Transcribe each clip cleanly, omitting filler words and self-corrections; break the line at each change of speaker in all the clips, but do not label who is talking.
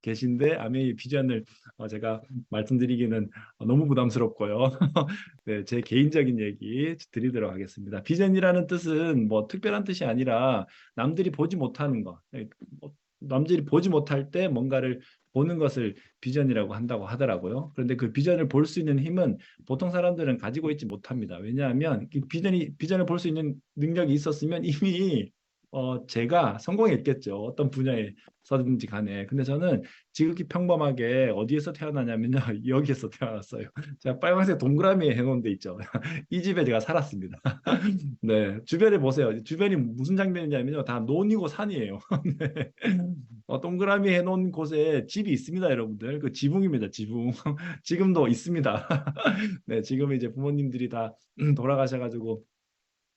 계신데 아메이 비전을 제가 말씀드리기는 너무 부담스럽고요. 네, 제 개인적인 얘기 드리도록 하겠습니다. 비전이라는 뜻은 뭐 특별한 뜻이 아니라 남들이 보지 못하는 것, 남들이 보지 못할 때 뭔가를 보는 것을 비전이라고 한다고 하더라고요. 그런데 그 비전을 볼 수 있는 힘은 보통 사람들은 가지고 있지 못합니다. 왜냐하면 이 비전을 볼 수 있는 능력이 있었으면 이미 제가 성공했겠죠. 어떤 분야에서든지 간에. 근데 저는 지극히 평범하게 어디에서 태어나냐면요. 여기에서 태어났어요. 제가 빨간색 동그라미 해놓은 데 있죠. 이 집에 제가 살았습니다. 네, 주변에 보세요. 주변이 무슨 장면이냐면요. 다 논이고 산이에요. 네. 동그라미 해놓은 곳에 집이 있습니다, 여러분들. 그 지붕입니다, 지붕. 지금도 있습니다. 네, 지금 이제 부모님들이 다 돌아가셔가지고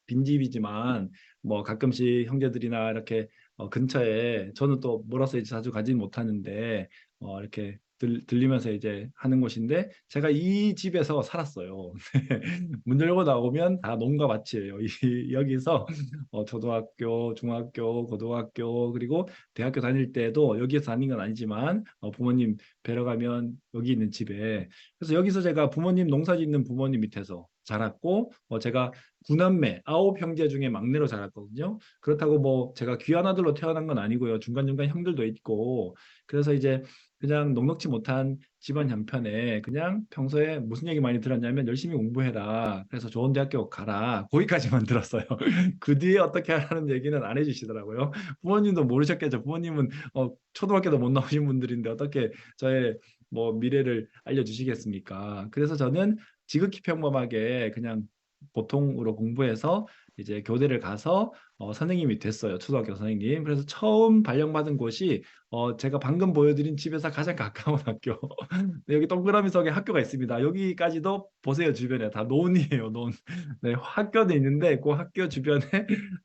빈집이지만 뭐 가끔씩 형제들이나 이렇게 근처에 저는 또 멀어서 이제 자주 가진 못하는데 이렇게 들리면서 이제 하는 곳인데 제가 이 집에서 살았어요. 문 열고 나오면 다 농가 밭이에요. 여기서 초등학교, 중학교, 고등학교 그리고 대학교 다닐 때도 여기에서 다닌 건 아니지만 부모님 뵈러 가면 여기 있는 집에 그래서 여기서 제가 부모님 농사 짓는 부모님 밑에서 자랐고 제가 구남매 아홉 형제 중에 막내로 자랐거든요. 그렇다고 뭐 제가 귀한 아들로 태어난 건 아니고요. 중간중간 형들도 있고 그래서 이제 그냥 넉넉지 못한 집안 형편에 그냥 평소에 무슨 얘기 많이 들었냐면 열심히 공부해라. 그래서 좋은 대학교 가라. 거기까지만 들었어요. 그 뒤에 어떻게 하라는 얘기는 안 해주시더라고요. 부모님도 모르셨겠죠. 부모님은 초등학교도 못 나오신 분들인데 어떻게 저의 뭐 미래를 알려주시겠습니까? 그래서 저는 지극히 평범하게 그냥 보통으로 공부해서 이제 교대를 가서 선생님이 됐어요. 초등학교 선생님. 그래서 처음 발령받은 곳이 제가 방금 보여드린 집에서 가장 가까운 학교. 네, 여기 동그라미 속에 학교가 있습니다. 여기까지도 보세요. 주변에 다 논이에요. 논. 네, 학교도 있는데 그 학교 주변에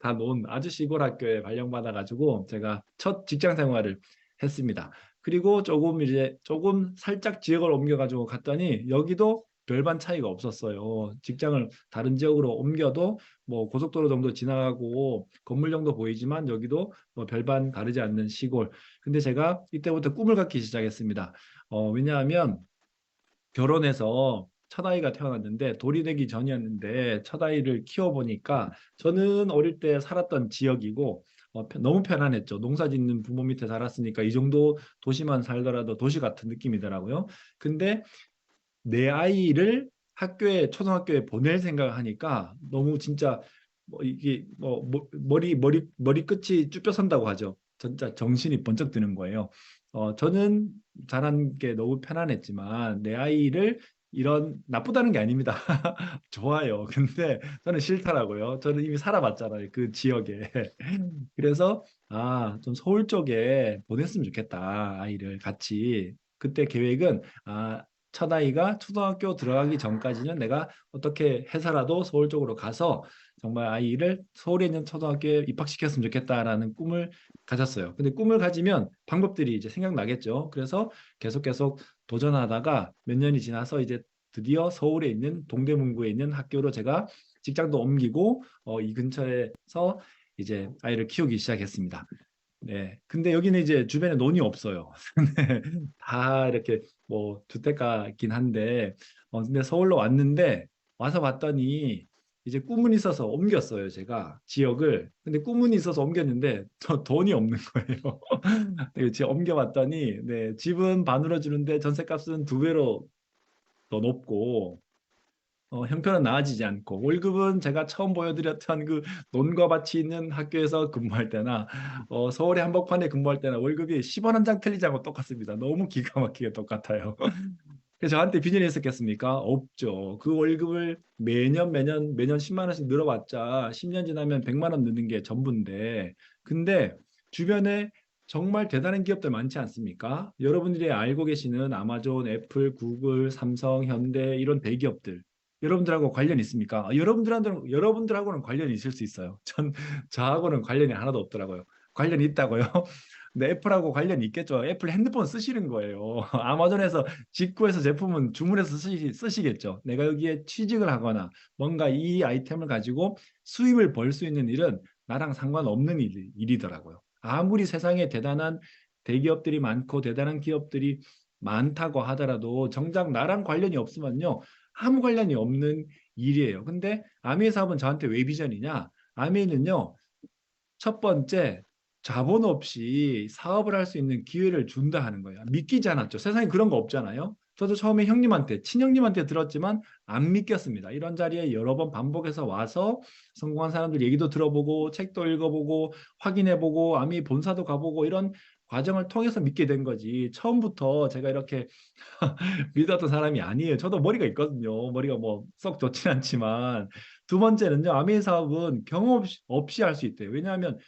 다 논. 아주 시골 학교에 발령받아가지고 제가 첫 직장 생활을 했습니다. 그리고 조금 살짝 지역을 옮겨가지고 갔더니 여기도 별반 차이가 없었어요. 직장을 다른 지역으로 옮겨도 뭐 고속도로 정도 지나가고 건물 정도 보이지만 여기도 뭐 별반 다르지 않는 시골. 근데 제가 이때부터 꿈을 갖기 시작했습니다. 왜냐하면 결혼해서 첫 아이가 태어났는데 돌이 되기 전이었는데 첫 아이를 키워보니까 저는 어릴 때 살았던 지역이고 너무 편안했죠. 농사 짓는 부모 밑에 살았으니까 이 정도 도시만 살더라도 도시 같은 느낌이더라고요. 근데 내 아이를 초등학교에 보낼 생각을 하니까 너무 진짜 뭐 이게 머리 끝이 쭈뼛선다고 하죠. 진짜 정신이 번쩍 드는 거예요. 저는 자란 게 너무 편안했지만 내 아이를 이런 나쁘다는 게 아닙니다. 좋아요. 근데 저는 싫더라고요. 저는 이미 살아봤잖아요. 그 지역에. 그래서 좀 서울 쪽에 보냈으면 좋겠다. 아이를 같이. 그때 계획은 첫 아이가 초등학교 들어가기 전까지는 내가 어떻게 해서라도 서울 쪽으로 가서 정말 아이를 서울에 있는 초등학교에 입학시켰으면 좋겠다라는 꿈을 가졌어요. 근데 꿈을 가지면 방법들이 이제 생각나겠죠. 그래서 계속 도전하다가 몇 년이 지나서 이제 드디어 서울에 있는 동대문구에 있는 학교로 제가 직장도 옮기고 이 근처에서 이제 아이를 키우기 시작했습니다. 네. 근데 여기는 이제 주변에 논이 없어요. 네. 다 이렇게 뭐 주택가긴 한데, 근데 서울로 왔는데, 와서 봤더니 이제 꿈은 있어서 옮겼어요, 제가 지역을. 근데 꿈은 있어서 옮겼는데, 돈이 없는 거예요. 네, 지금 옮겨봤더니, 네, 집은 반으로 주는데 전세값은 두 배로 더 높고, 형편은 나아지지 않고 월급은 제가 처음 보여드렸던 그 논과 밭이 있는 학교에서 근무할 때나 서울의 한복판에 근무할 때나 월급이 10원 한 장 틀리지 않고 똑같습니다. 너무 기가 막히게 똑같아요. 그래서 저한테 비전이 있었겠습니까? 없죠. 그 월급을 매년 10만 원씩 늘어봤자 10년 지나면 100만 원 느는 게 전부인데 근데 주변에 정말 대단한 기업들 많지 않습니까? 여러분들이 알고 계시는 아마존, 애플, 구글, 삼성, 현대 이런 대기업들 여러분들하고 관련 있습니까? 여러분들하고는 관련이 있을 수 있어요. 저하고는 관련이 하나도 없더라고요. 관련이 있다고요? 근데 애플하고 관련이 있겠죠. 애플 핸드폰 쓰시는 거예요. 아마존에서 직구해서 제품은 주문해서 쓰시겠죠. 내가 여기에 취직을 하거나 뭔가 이 아이템을 가지고 수입을 벌 수 있는 일은 나랑 상관없는 일이더라고요. 아무리 세상에 대단한 대기업들이 많고 대단한 기업들이 많다고 하더라도 정작 나랑 관련이 없으면요. 아무 관련이 없는 일이에요. 근데 아미의 사업은 저한테 왜 비전이냐? 아미는요. 첫 번째, 자본 없이 사업을 할 수 있는 기회를 준다 하는 거예요. 믿기지 않았죠. 세상에 그런 거 없잖아요. 저도 처음에 형님한테, 친형님한테 들었지만 안 믿겼습니다. 이런 자리에 여러 번 반복해서 와서 성공한 사람들 얘기도 들어보고 책도 읽어보고 확인해보고 아미 본사도 가보고 이런 과정을 통해서 믿게 된 거지. 처음부터 제가 이렇게 믿었던 사람이 아니에요. 저도 머리가 있거든요. 머리가 뭐 썩 좋진 않지만. 두 번째는요. 아메이 사업은 경험 없이 할 수 있대요. 왜냐하면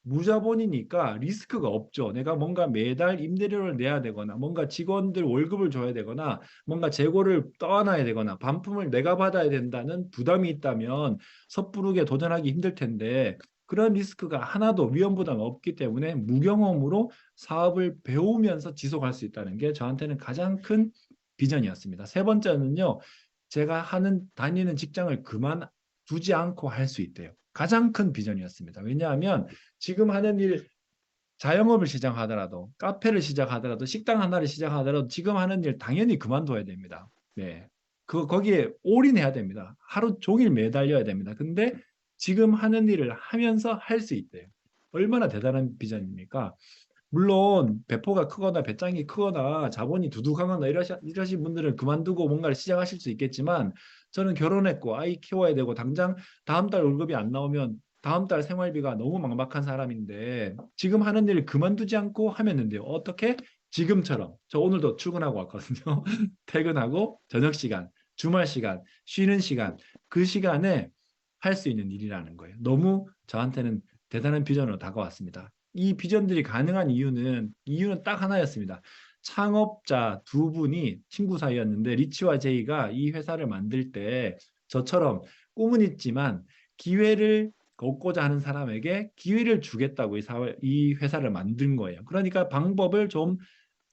무자본이니까 리스크가 없죠. 내가 뭔가 매달 임대료를 내야 되거나 뭔가 직원들 월급을 줘야 되거나 뭔가 재고를 떠안아야 되거나 반품을 내가 받아야 된다는 부담이 있다면 섣부르게 도전하기 힘들 텐데 그런 리스크가 하나도 위험 부담 없기 때문에 무경험으로 사업을 배우면서 지속할 수 있다는 게 저한테는 가장 큰 비전이었습니다. 세 번째는요, 제가 다니는 직장을 그만두지 않고 할 수 있대요. 가장 큰 비전이었습니다. 왜냐하면 지금 하는 일, 자영업을 시작하더라도, 카페를 시작하더라도, 식당 하나를 시작하더라도 지금 하는 일 당연히 그만둬야 됩니다. 네. 거기에 올인해야 됩니다. 하루 종일 매달려야 됩니다. 근데 지금 하는 일을 하면서 할 수 있대요. 얼마나 대단한 비전입니까? 물론 배포가 크거나 배짱이 크거나 자본이 두둑하거나 이러신 분들은 그만두고 뭔가를 시작하실 수 있겠지만 저는 결혼했고 아이 키워야 되고 당장 다음 달 월급이 안 나오면 다음 달 생활비가 너무 막막한 사람인데 지금 하는 일을 그만두지 않고 하면 된대요. 어떻게? 지금처럼. 저 오늘도 출근하고 왔거든요. 퇴근하고 저녁 시간, 주말 시간, 쉬는 시간 그 시간에 할 수 있는 일이라는 거예요. 너무 저한테는 대단한 비전으로 다가왔습니다. 이 비전들이 가능한 이유는 딱 하나였습니다. 창업자 두 분이 친구 사이였는데 리치와 제이가 이 회사를 만들 때 저처럼 꿈은 있지만 기회를 얻고자 하는 사람에게 기회를 주겠다고 이 회사를 만든 거예요. 그러니까 방법을 좀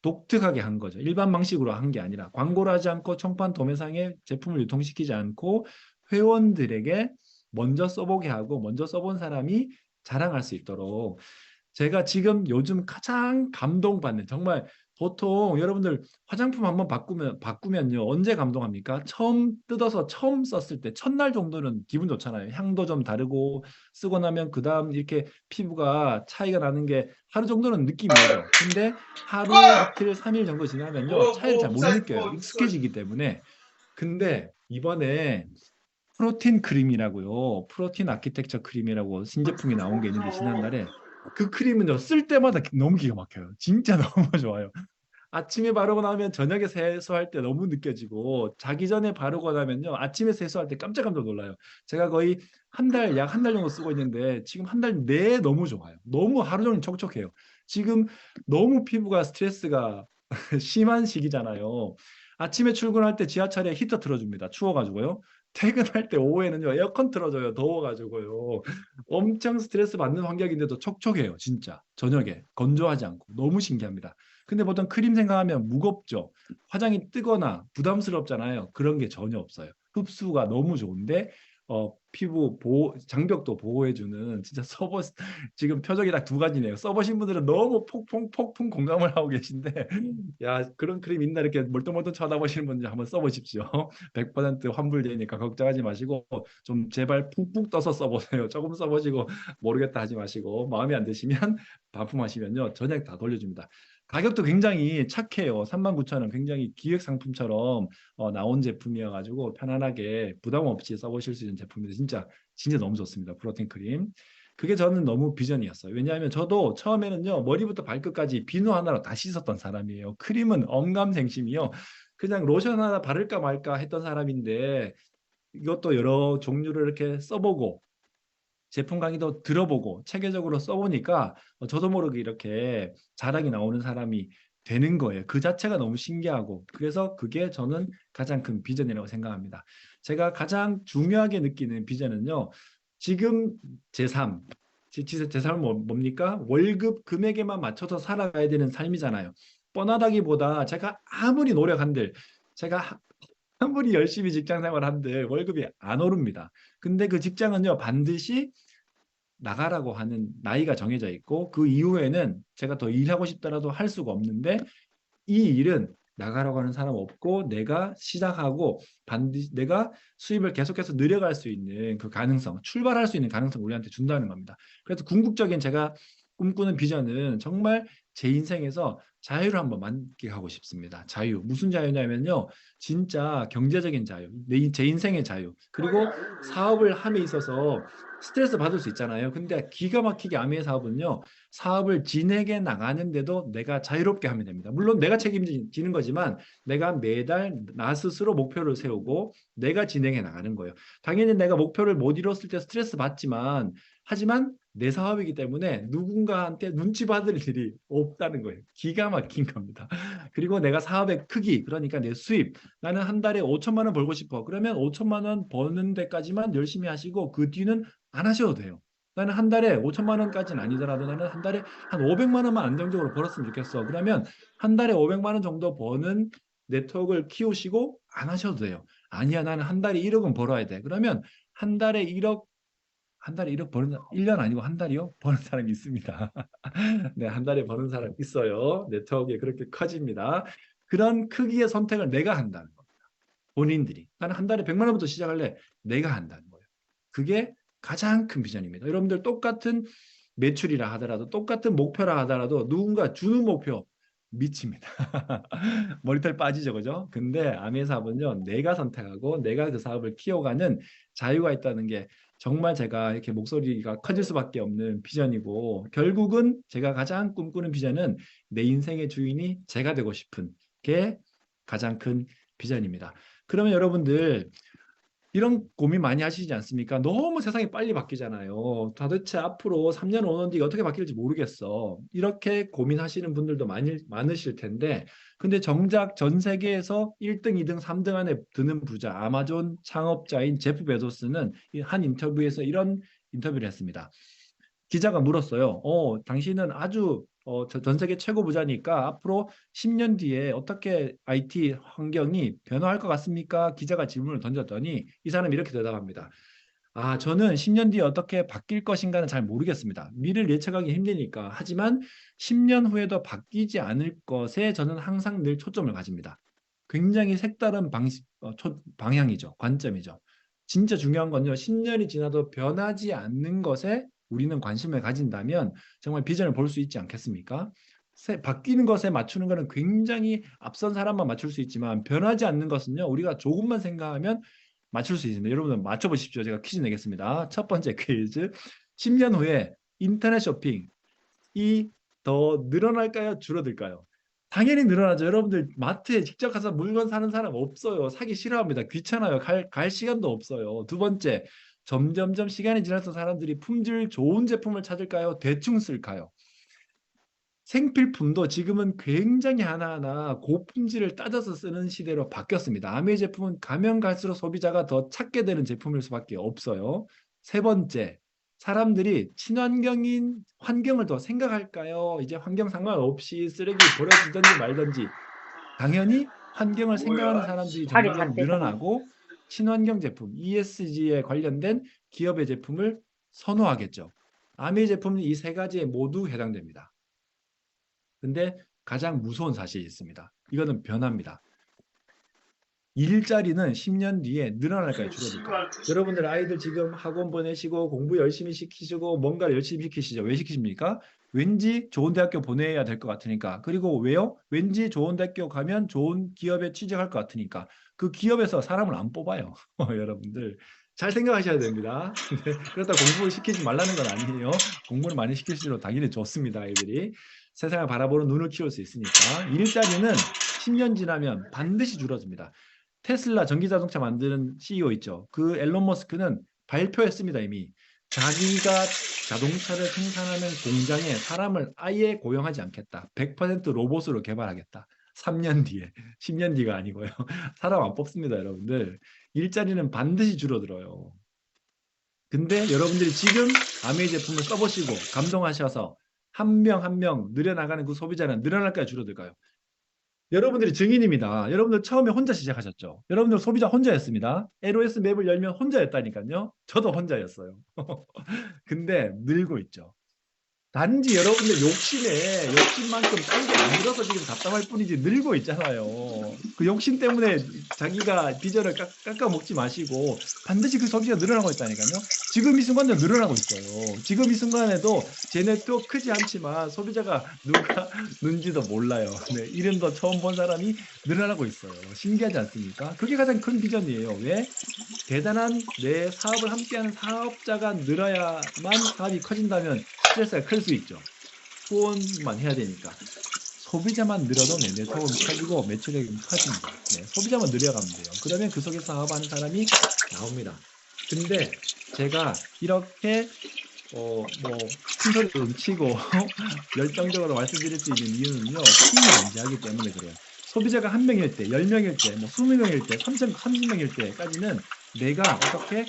독특하게 한 거죠. 일반 방식으로 한 게 아니라 광고를 하지 않고 청판 도매상에 제품을 유통시키지 않고 회원들에게 먼저 써보게 하고 먼저 써본 사람이 자랑할 수 있도록 제가 지금 요즘 가장 감동받는 정말 보통 여러분들 화장품 한번 바꾸면요 언제 감동합니까? 처음 뜯어서 처음 썼을 때 첫날 정도는 기분 좋잖아요. 향도 좀 다르고 쓰고 나면 그다음 이렇게 피부가 차이가 나는 게 하루 정도는 느낌이 오죠. 근데 하루 이틀 3일 정도 지나면요 차이를 잘 못 느껴요. 익숙해지기 때문에. 근데 이번에 프로틴 크림이라고요. 프로틴 아키텍처 크림이라고 신제품이 나온 게 있는데 지난달에 그 크림은요 쓸 때마다 너무 기가 막혀요. 진짜 너무 좋아요. 아침에 바르고 나면 저녁에 세수할 때 너무 느껴지고 자기 전에 바르고 나면요 아침에 세수할 때 깜짝깜짝 놀라요. 제가 거의 약 한 달 정도 쓰고 있는데 지금 한 달 내에 너무 좋아요. 너무 하루 종일 촉촉해요. 지금 너무 피부가 스트레스가 심한 시기잖아요. 아침에 출근할 때 지하철에 히터 틀어줍니다. 추워가지고요. 퇴근할 때 오후에는요 에어컨 틀어줘요. 더워가지고요. 엄청 스트레스 받는 환경인데도 촉촉해요. 진짜 저녁에 건조하지 않고 너무 신기합니다. 근데 보통 크림 생각하면 무겁죠. 화장이 뜨거나 부담스럽잖아요. 그런 게 전혀 없어요. 흡수가 너무 좋은데 피부 보호, 장벽도 보호해주는 진짜 지금 표정이 딱 두 가지네요. 써보신 분들은 너무 폭풍 공감을 하고 계신데 야 그런 크림 있나 이렇게 멀뚱멀뚱 쳐다보시는 분들 한번 써보십시오. 100% 환불되니까 걱정하지 마시고 좀 제발 푹푹 떠서 써보세요. 조금 써보시고 모르겠다 하지 마시고 마음에 안 드시면 반품하시면요 전액 다 돌려줍니다. 가격도 굉장히 착해요. 39,000원 굉장히 기획 상품처럼 나온 제품이어가지고 편안하게 부담 없이 써보실 수 있는 제품인데 진짜 너무 좋습니다. 프로틴 크림. 그게 저는 너무 비전이었어요. 왜냐하면 저도 처음에는요 머리부터 발끝까지 비누 하나로 다 씻었던 사람이에요. 크림은 언감생심이요. 그냥 로션 하나 바를까 말까 했던 사람인데 이것도 여러 종류를 이렇게 써보고 제품 강의도 들어보고 체계적으로 써보니까 저도 모르게 이렇게 자랑이 나오는 사람이 되는 거예요. 그 자체가 너무 신기하고 그래서 그게 저는 가장 큰 비전이라고 생각합니다. 제가 가장 중요하게 느끼는 비전은요. 지금 제 삶, 제 삶은 뭡니까? 월급 금액에만 맞춰서 살아가야 되는 삶이잖아요. 뻔하다기보다 제가 아무리 노력한들 제가 아무리 열심히 직장 생활한들 월급이 안 오릅니다. 근데 그 직장은요 반드시 나가라고 하는 나이가 정해져 있고 그 이후에는 제가 더 일하고 싶더라도 할 수가 없는데 이 일은 나가라고 하는 사람 없고 내가 시작하고 반드시 내가 수입을 계속해서 늘려갈 수 있는 그 가능성, 출발할 수 있는 가능성을 우리한테 준다는 겁니다. 그래서 궁극적인 제가 꿈꾸는 비전은 정말 제 인생에서 자유를 한번 만끽하고 싶습니다. 자유. 무슨 자유냐면요. 진짜 경제적인 자유, 제 인생의 자유. 그리고 사업을 함에 있어서 스트레스 받을 수 있잖아요. 근데 기가 막히게 아미의 사업은요. 사업을 진행해 나가는데도 내가 자유롭게 하면 됩니다. 물론 내가 책임지는 거지만 내가 매달 나 스스로 목표를 세우고 내가 진행해 나가는 거예요. 당연히 내가 목표를 못 이뤘을 때 스트레스 받지만 하지만 내 사업이기 때문에 누군가한테 눈치 받을 일이 없다는 거예요. 기가 막힌 겁니다. 그리고 내가 사업의 크기, 그러니까 내 수입, 나는 한 달에 5천만 원 벌고 싶어. 그러면 5천만 원 버는 데까지만 열심히 하시고 그 뒤는 안 하셔도 돼요. 나는 한 달에 5천만 원까지는 아니더라도 나는 한 달에 한 500만 원만 안정적으로 벌었으면 좋겠어. 그러면 한 달에 500만 원 정도 버는 네트워크를 키우시고 안 하셔도 돼요. 아니야, 나는 한 달에 1억은 벌어야 돼. 그러면 한 달에 1억, 한 달에 1억 버는, 1년 아니고 한 달이요? 버는 사람이 있습니다. 네, 한 달에 버는 사람 있어요. 네트워크에 그렇게 커집니다. 그런 크기의 선택을 내가 한다는 겁니다. 본인들이. 나는 한 달에 100만 원부터 시작할래. 내가 한다는 거예요. 그게 가장 큰 비전입니다. 여러분들 똑같은 매출이라 하더라도 똑같은 목표라 하더라도 누군가 주는 목표 미칩니다. 머리털 빠지죠, 그죠? 근데 아미의 사업은요, 내가 선택하고 내가 그 사업을 키워가는 자유가 있다는 게 정말 제가 이렇게 목소리가 커질 수밖에 없는 비전이고 결국은 제가 가장 꿈꾸는 비전은 내 인생의 주인이 제가 되고 싶은 게 가장 큰 비전입니다. 그러면 여러분들 이런 고민 많이 하시지 않습니까? 너무 세상이 빨리 바뀌잖아요. 도대체 앞으로 3년, 5년 뒤가 어떻게 바뀔지 모르겠어. 이렇게 고민하시는 분들도 많으실 텐데, 근데 정작 전 세계에서 1등, 2등, 3등 안에 드는 부자, 아마존 창업자인 제프 베조스는 한 인터뷰에서 이런 인터뷰를 했습니다. 기자가 물었어요. 당신은 아주 전 세계 최고 부자니까 앞으로 10년 뒤에 어떻게 IT 환경이 변화할 것 같습니까? 기자가 질문을 던졌더니 이 사람이 이렇게 대답합니다. 아, 저는 10년 뒤에 어떻게 바뀔 것인가는 잘 모르겠습니다. 미래를 예측하기 힘드니까. 하지만 10년 후에도 바뀌지 않을 것에 저는 항상 늘 초점을 가집니다. 굉장히 색다른 방향이죠. 관점이죠. 진짜 중요한 건요. 10년이 지나도 변하지 않는 것에 우리는 관심을 가진다면 정말 비전을 볼 수 있지 않겠습니까? 바뀌는 것에 맞추는 것은 굉장히 앞선 사람만 맞출 수 있지만 변하지 않는 것은요. 우리가 조금만 생각하면 맞출 수 있습니다. 여러분들 맞춰보십시오. 제가 퀴즈 내겠습니다. 첫 번째 퀴즈. 10년 후에 인터넷 쇼핑이 더 늘어날까요? 줄어들까요? 당연히 늘어나죠. 여러분들 마트에 직접 가서 물건 사는 사람 없어요. 사기 싫어합니다. 귀찮아요. 갈 시간도 없어요. 두 번째, 점점점 시간이 지나서 사람들이 품질 좋은 제품을 찾을까요? 대충 쓸까요? 생필품도 지금은 굉장히 하나하나 고품질을 따져서 쓰는 시대로 바뀌었습니다. 아메 제품은 가면 갈수록 소비자가 더 찾게 되는 제품일 수밖에 없어요. 세 번째, 사람들이 친환경인 환경을 더 생각할까요? 이제 환경 상관없이 쓰레기 버려지든지 말든지 당연히 환경을 생각하는 사람들이
팔이
점점
잣대잖아.
늘어나고 친환경 제품, ESG에 관련된 기업의 제품을 선호하겠죠. 아메 제품은 이 세 가지에 모두 해당됩니다. 근데 가장 무서운 사실이 있습니다. 이거는 변합니다. 일자리는 10년 뒤에 늘어날까요? 줄어들까요? 여러분들 아이들 지금 학원 보내시고 공부 열심히 시키시고 뭔가를 열심히 시키시죠. 왜 시키십니까? 왠지 좋은 대학교 보내야 될 것 같으니까. 그리고 왜요? 왠지 좋은 대학교 가면 좋은 기업에 취직할 것 같으니까. 그 기업에서 사람을 안 뽑아요. 여러분들 잘 생각하셔야 됩니다. 그렇다 공부를 시키지 말라는 건 아니에요. 공부를 많이 시킬수록 당연히 좋습니다. 아이들이. 세상을 바라보는 눈을 키울 수 있으니까. 일자리는 10년 지나면 반드시 줄어듭니다. 테슬라 전기자동차 만드는 CEO 있죠. 그 앨런 머스크는 발표했습니다, 이미. 자기가 자동차를 생산하는 공장에 사람을 아예 고용하지 않겠다. 100% 로봇으로 개발하겠다. 3년 뒤에. 10년 뒤가 아니고요. 사람 안 뽑습니다, 여러분들. 일자리는 반드시 줄어들어요. 근데 여러분들이 지금 아메이 제품을 써보시고 감동하셔서 한 명 한 명 늘어나가는 그 소비자는 늘어날까요? 줄어들까요? 여러분들이 증인입니다. 여러분들 처음에 혼자 시작하셨죠. 여러분들 소비자 혼자였습니다. LOS 맵을 열면 혼자였다니까요. 저도 혼자였어요. 근데 늘고 있죠. 단지 여러분들 욕심만큼 딴 게 안 들어서 지금 답답할 뿐이지 늘고 있잖아요. 그 욕심 때문에 자기가 비전을 깎아 먹지 마시고 반드시 그 소비가 늘어나고 있다니까요. 지금 이 순간도 늘어나고 있어요. 지금 이 순간에도 제 네트워크 크지 않지만 소비자가 누가 는지도 몰라요. 네, 이름도 처음 본 사람이 늘어나고 있어요. 신기하지 않습니까? 그게 가장 큰 비전이에요. 왜? 대단한 내 사업을 함께하는 사업자가 늘어야만 사업이 커진다면 스트레스가 클 수 있죠. 후원만 해야 되니까. 소비자만 늘어도 내 네트워크는 커지고 매출액은 커집니다. 네, 소비자만 늘려가면 돼요. 그러면 그 속에서 사업하는 사람이 나옵니다. 근데 제가 이렇게 큰 소리 넘치고 열정적으로 말씀드릴 수 있는 이유는요. 팀이 존재하기 때문에 그래요. 소비자가 한 명일 때, 10명일 때, 20명일 때, 30명일 때까지는 내가 어떻게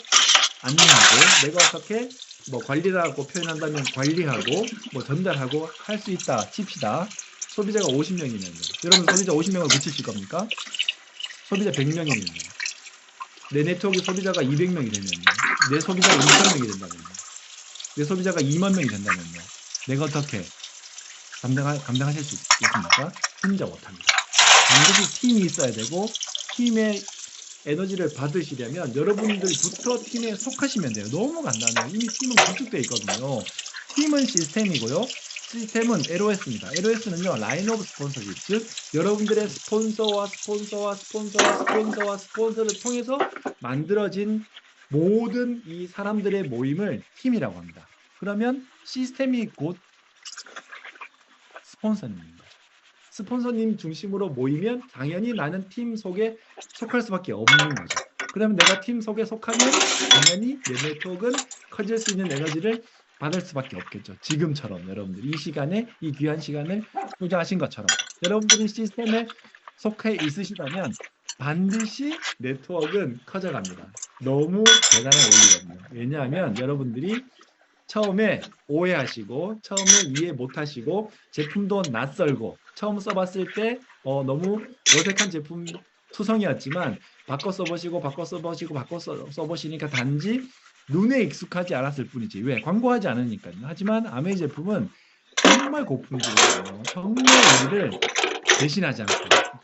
안내하고 내가 어떻게 관리라고 표현한다면 관리하고 전달하고 할 수 있다 칩시다. 소비자가 50명이면요. 여러분 소비자 50명을 붙이실 겁니까? 소비자 100명이면요. 내 네트워크 소비자가 200명이 되면요. 내 소비자가 2,000명이 된다면요. 내 소비자가 2만 명이 된다면요. 내가 어떻게 감당하실 수 있습니까? 혼자 못합니다. 반드시 팀이 있어야 되고 팀의 에너지를 받으시려면 여러분들부터 팀에 속하시면 돼요. 너무 간단해요. 이미 팀은 구축되어 있거든요. 팀은 시스템이고요. 시스템은 LOS입니다. LOS는요, 라인 오브 스폰서십, 즉 여러분들의 스폰서를 통해서 만들어진 모든 이 사람들의 모임을 팀이라고 합니다. 그러면 시스템이 곧 스폰서입니다. 스폰서님 중심으로 모이면 당연히 나는 팀 속에 속할 수밖에 없는 거죠. 그러면 내가 팀 속에 속하면 당연히 내 네트워크는 커질 수 있는 에너지를 받을 수밖에 없겠죠. 지금처럼 여러분들 이 시간에 이 귀한 시간을 투자하신 것처럼 여러분들이 시스템에 속해 있으시다면 반드시 네트워크는 커져갑니다. 너무 대단한 원리거든요. 왜냐하면 여러분들이 처음에 오해하시고 처음에 이해 못하시고 제품도 낯설고 처음 써봤을 때 너무 어색한 제품 투성이었지만 바꿔 써보시고 써보시니까 단지 눈에 익숙하지 않았을 뿐이지. 왜? 광고하지 않으니까요. 하지만 아메이 제품은 정말 고품질이에요. 정말 우리를 대신하지 않고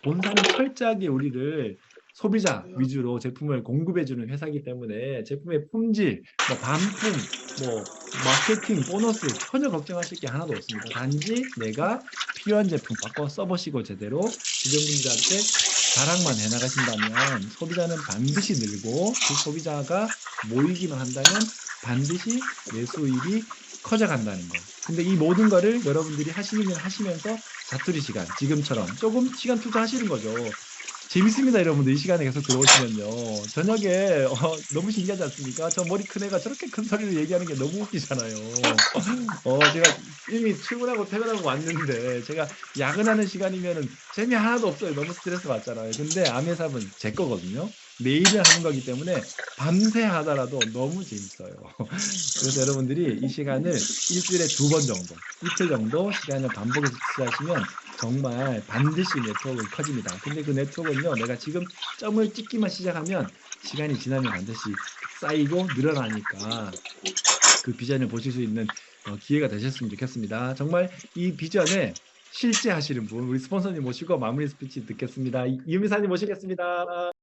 본사는 철저하게 우리를 소비자 위주로 제품을 공급해주는 회사이기 때문에 제품의 품질, 반품, 마케팅, 보너스 전혀 걱정하실 게 하나도 없습니다. 단지 내가 필요한 제품 바꿔 써보시고 제대로 주변 분들한테 자랑만 해나가신다면 소비자는 반드시 늘고 그 소비자가 모이기만 한다면 반드시 내 수입이 커져간다는 거. 근데 이 모든 거를 여러분들이 하시면서 자투리 시간, 지금처럼 조금 시간 투자하시는 거죠. 재밌습니다, 여러분들. 이 시간에 계속 들어오시면요. 저녁에 너무 신기하지 않습니까? 저 머리 큰 애가 저렇게 큰 소리로 얘기하는 게 너무 웃기잖아요. 제가 이미 출근하고 퇴근하고 왔는데 제가 야근하는 시간이면은 재미 하나도 없어요. 너무 스트레스 받잖아요. 근데 아메삽은 제 거거든요. 매일을 하는 거기 때문에 밤새 하더라도 너무 재밌어요. 그래서 여러분들이 이 시간을 일주일에 2번 정도, 이틀 정도 시간을 반복해서 투자하시면 정말 반드시 네트워크가 커집니다. 근데 그 네트워크는요, 내가 지금 점을 찍기만 시작하면 시간이 지나면 반드시 쌓이고 늘어나니까 그 비전을 보실 수 있는 기회가 되셨으면 좋겠습니다. 정말 이 비전에 실제 하시는 분, 우리 스폰서님 모시고 마무리 스피치 듣겠습니다. 이유미사님 모시겠습니다.